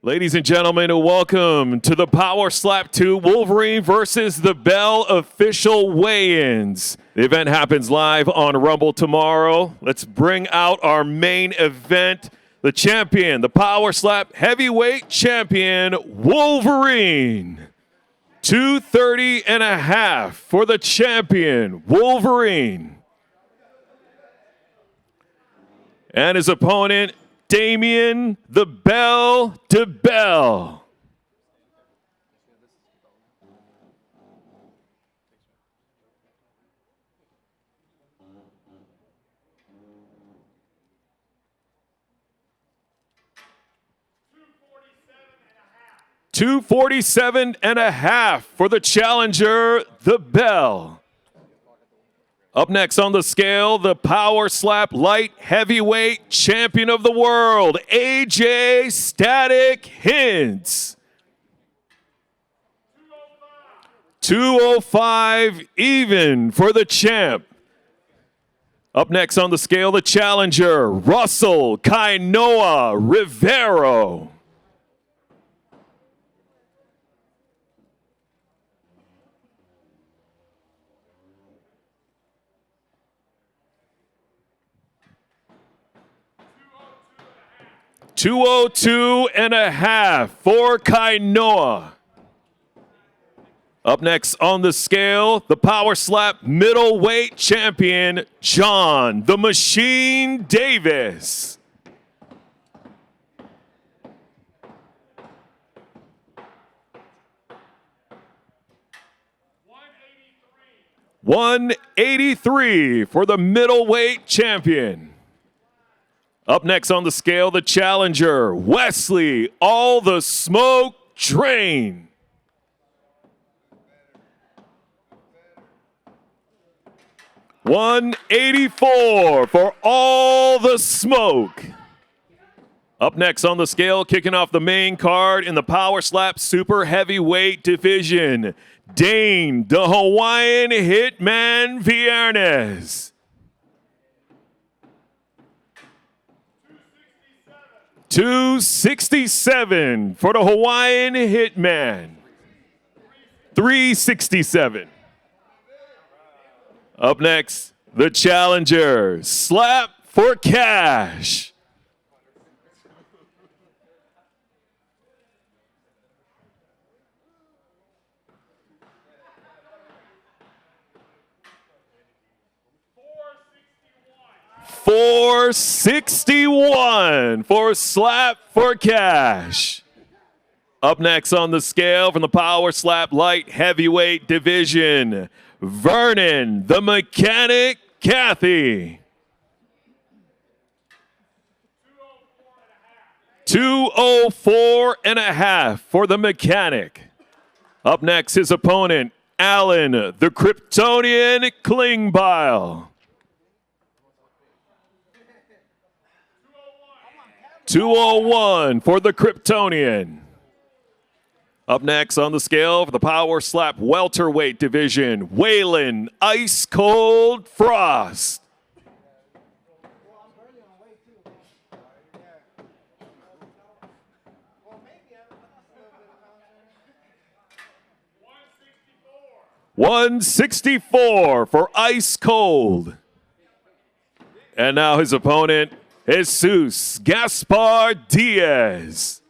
Ladies and gentlemen, welcome to the Power Slap 2 Wolverine versus the Bell official weigh-ins. The event happens live on Rumble tomorrow. Let's bring out our main event, the champion, the Power Slap heavyweight champion, Wolverine. 230 and a half for the champion, Wolverine. And his opponent, Damien the Bell DeBell. $247.5 for the challenger, the Bell. Up next on the scale, the Power Slap light heavyweight champion of the world, AJ Static Hintz. 205 even for the champ. Up next on the scale, the challenger, Russell Kainoa Rivero. $202.5 for Kainoa. Up next on the scale, the Power Slap middleweight champion, John the Machine Davis. $183 for the middleweight champion. Up next on the scale, the challenger, Wesley All the Smoke Drain. $184 for All the Smoke. Up next on the scale, kicking off the main card in the Power Slap Super Heavyweight division, Dane the Hawaiian Hitman Viernes. $267 for the Hawaiian Hitman. $367. Up next, the challenger, Slap for Cash. $461 for Slap for Cash. Up next on the scale from the Power Slap light heavyweight division, Vernon the Mechanic Cathy. $204.5 for the Mechanic. Up next, his opponent, Alan the Kryptonian Klingbeil. $201 for the Kryptonian. Up next on the scale for the Power Slap welterweight division, Waylon Ice Cold Frost. $164 for Ice Cold. And now his opponent, Jesus Gaspar Diaz.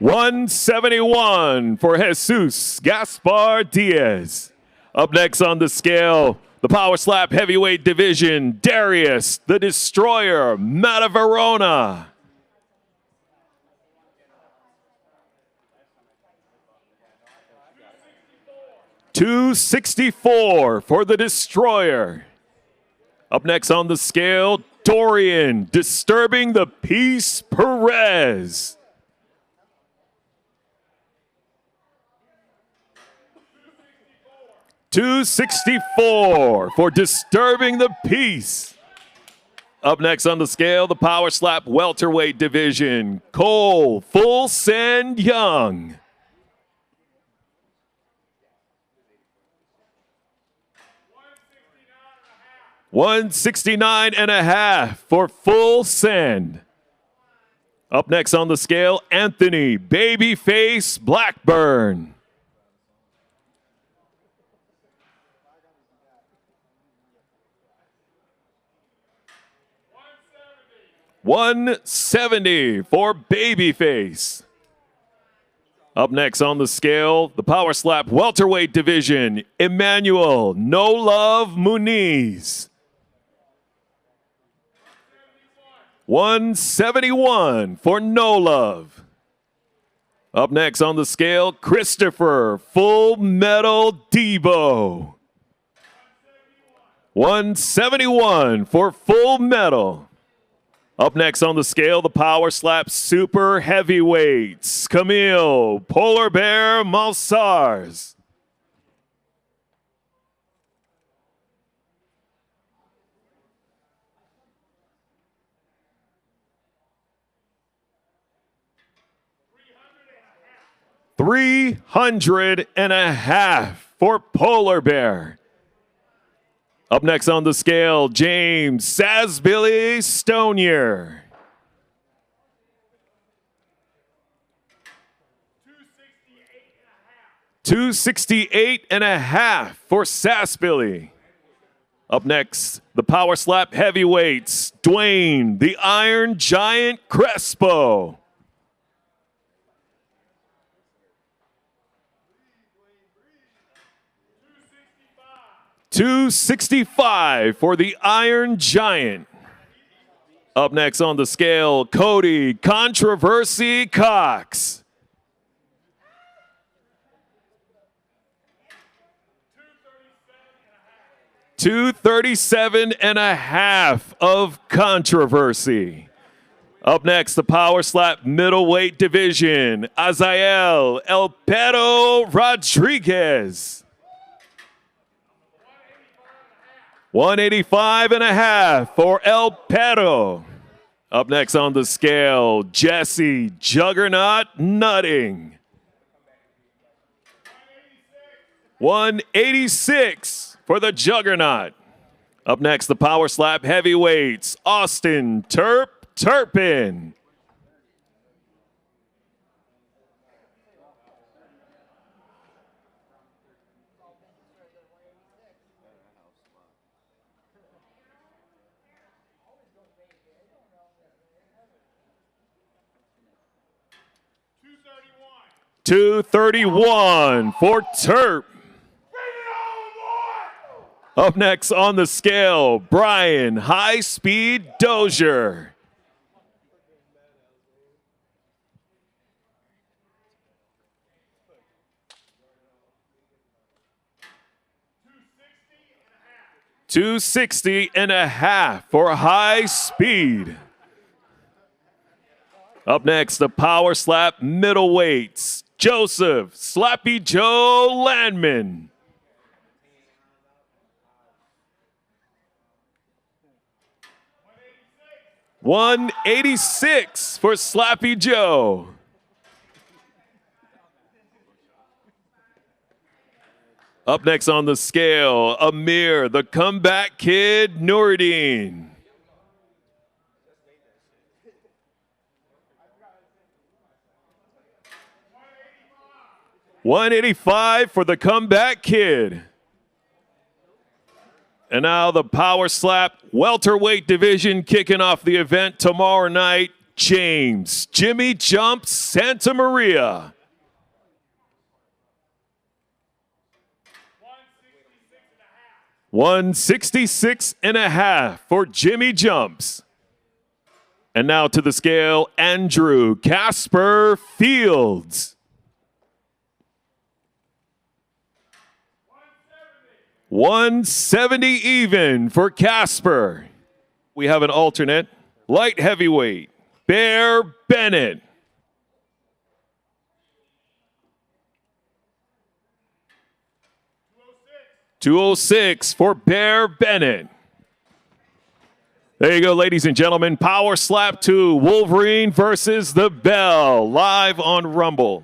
$171 for Jesus Gaspar Diaz. Up next on the scale, the Power Slap heavyweight division, Darius the Destroyer Mataverona. $264 for the Destroyer. Up next on the scale, Dorian Disturbing the Peace Perez. $264 for Disturbing the Peace. Up next on the scale, the Power Slap welterweight division, Cole Full Send Young. 169.5 for full send. Up next on the scale, Anthony Babyface Blackburn. 170 for Babyface. Up next on the scale, the Power Slap welterweight division, Emmanuel No Love Muniz. 171 for No Love. Up next on the scale, Christopher Full Metal Debo. 171 for Full Metal. Up next on the scale, the Power Slap Super Heavyweights, Camille Polar Bear Malsars. 300.5 for Polar Bear. Up next on the scale, James Sasbilly Stonier. 268.5 for Sasbilly. Up next, the Power Slap Heavyweights, Dwayne the Iron Giant Crespo. 265 for the Iron Giant. Up next on the scale, Cody Controversy Cox. 237.5 of Controversy. Up next, the Power Slap middleweight division, Azael El Perro Rodriguez. 185.5 for El Perro. Up next on the scale, Jesse Juggernaut Nutting. 186 for the Juggernaut. Up next, the Power Slap Heavyweights, Austin Turpin. 231 for Terp. Up next on the scale, Brian High Speed Dozier. 260.5 for High Speed. Up next, the Power Slap middleweights, Joseph Slappy Joe Landman. 186 for Slappy Joe. Up next on the scale, Amir, the Comeback Kid Noureddin. 185 for the Comeback Kid. And now the Power Slap welterweight division kicking off the event tomorrow night, James Jimmy Jump Santa Maria. 166.5 for Jimmy Jumps. And now to the scale, Andrew Casper Fields. 170 even for Casper. We have an alternate, light heavyweight, Bear Bennett. 206 for Bear Bennett. There you go, ladies and gentlemen. Power Slap 2, Wolverine versus the Bell, live on Rumble.